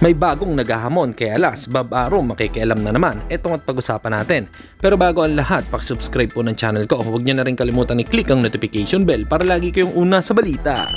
May bagong naghahamon kay alas, Bob Arum makikialam na naman. Etong at pag-usapan natin. Pero bago ang lahat, subscribe po ng channel ko. Huwag niyo na rin kalimutan i-click ang notification bell para lagi kayong una sa balita.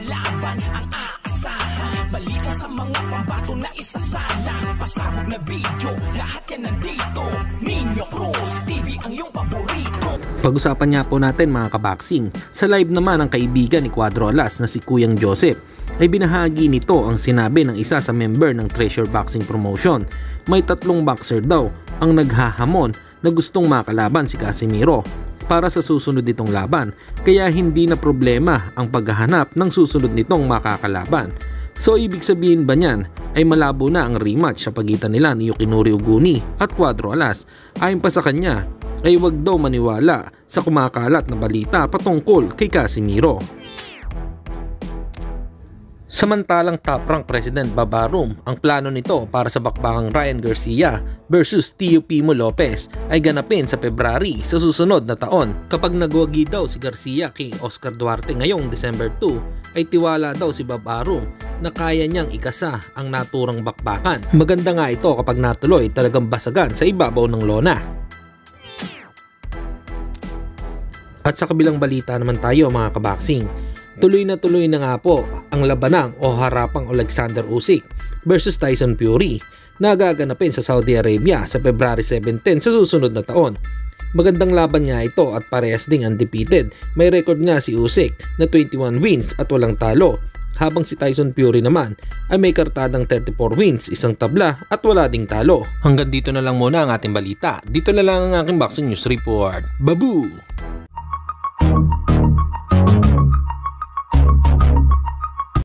Laban ang aasahan, balita sa mga pambato na isasalang, pasabog na video, lahat yan nandito. Minyo Cruz TV ang iyong paborito. Pag-usapan niya po natin mga kaboxing. Sa live naman ang kaibigan ni Cuadro Alas na si Kuyang Joseph ay binahagi nito ang sinabi ng isa sa member ng Treasure Boxing Promotion. May 3 boxer daw ang naghahamon na gustong makalaban si Casimiro para sa susunod nitong laban, kaya hindi na problema ang paghahanap ng susunod nitong makakalaban. So ibig sabihin ba niyan ay malabo na ang rematch sa pagitan nila ni Yukinori Uguni at Cuadro Alas? Ayon pa sa kanya ay wag daw maniwala sa kumakalat na balita patungkol kay Casimiro. Samantalang top rank President Bob Arum, ang plano nito para sa bakbakang Ryan Garcia versus Teofimo Lopez ay ganapin sa February sa susunod na taon. Kapag nagwagi daw si Garcia kay Oscar Duarte ngayong December 2, ay tiwala daw si Bob Arum na kaya niyang ikasa ang naturang bakbakan. Maganda nga ito kapag natuloy talagang basagan sa ibabaw ng lona. At sa kabilang balita naman tayo mga kaboxing. Tuloy na nga po ang labanang o harapang Alexander Usyk versus Tyson Fury na gaganapin sa Saudi Arabia sa February 17 sa susunod na taon. Magandang laban nga ito at parehas ding undefeated. May record nga si Usyk na 21 wins at walang talo, habang si Tyson Fury naman ay may kartadang 34 wins, isang tabla at wala ding talo. Hanggang dito na lang muna ang ating balita. Dito na lang ang aking boxing news report. Babu!